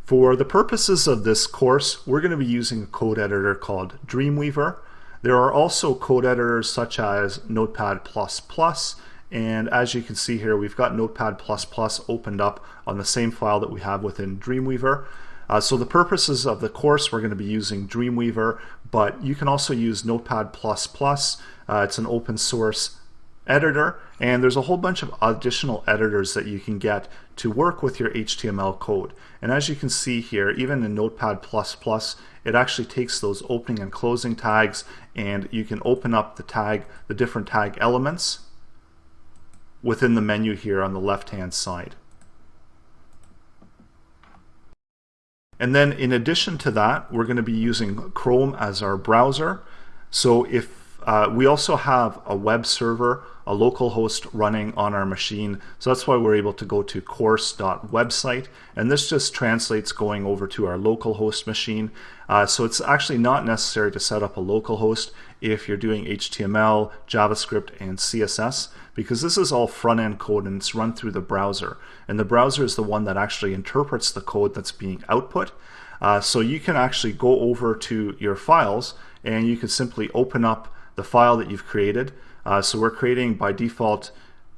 For the purposes of this course, we're going to be using a code editor called Dreamweaver. There are also code editors such as Notepad++, and as you can see here, we've got Notepad++ opened up on the same file that we have within Dreamweaver. So the purposes of the course, we're going to be using Dreamweaver, but you can also use Notepad++. It's an open source editor, and there's a whole bunch of additional editors that you can get to work with your HTML code. And as you can see here, even in Notepad++, it actually takes those opening and closing tags, and you can open up the different tag elements within the menu here on the left-hand side. And then in addition to that, we're going to be using Chrome as our browser. So if we also have a web server, a local host running on our machine. So that's why we're able to go to course.website. And this just translates going over to our local host machine. So it's actually not necessary to set up a local host if you're doing HTML, JavaScript, and CSS, because this is all front-end code and it's run through the browser. And the browser is the one that actually interprets the code that's being output. So you can actually go over to your files and you can simply open up the file that you've created. So we're creating by default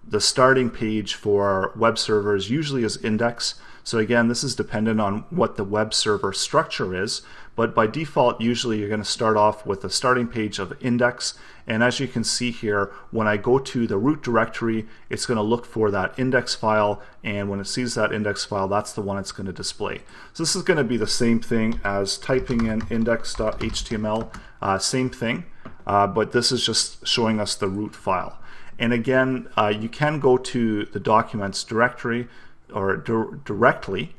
the starting page for our web servers usually is index. So again, this is dependent on what the web server structure is, but by default usually you're going to start off with a starting page of index, and as you can see here, when I go to the root directory, it's going to look for that index file, and when it sees that index file, that's the one it's going to display. So this is going to be the same thing as typing in index.html, same thing. But this is just showing us the root file. And again, you can go to the documents directory or directly.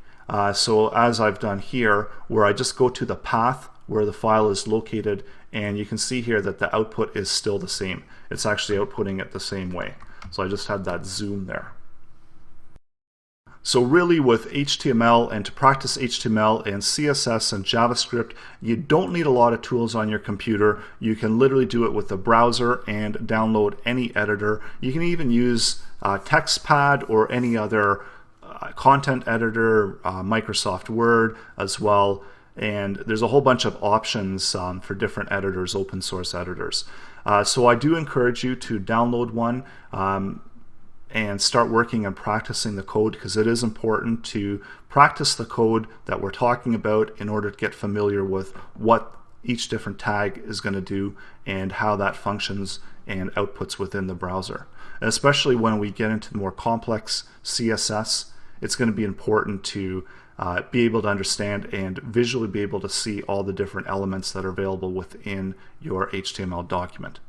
So as I've done here, where I just go to the path where the file is located, and you can see here that the output is still the same. It's actually outputting it the same way. So I just had that zoom there. So really with HTML, and to practice HTML and CSS and JavaScript, you don't need a lot of tools on your computer. You can literally do it with the browser and download any editor. You can even use TextPad or any other content editor, Microsoft Word as well. And there's a whole bunch of options for different editors, open source editors. So I do encourage you to download one and start working and practicing the code, because it is important to practice the code that we're talking about in order to get familiar with what each different tag is going to do and how that functions and outputs within the browser. And especially when we get into more complex CSS, it's going to be important to be able to understand and visually be able to see all the different elements that are available within your HTML document.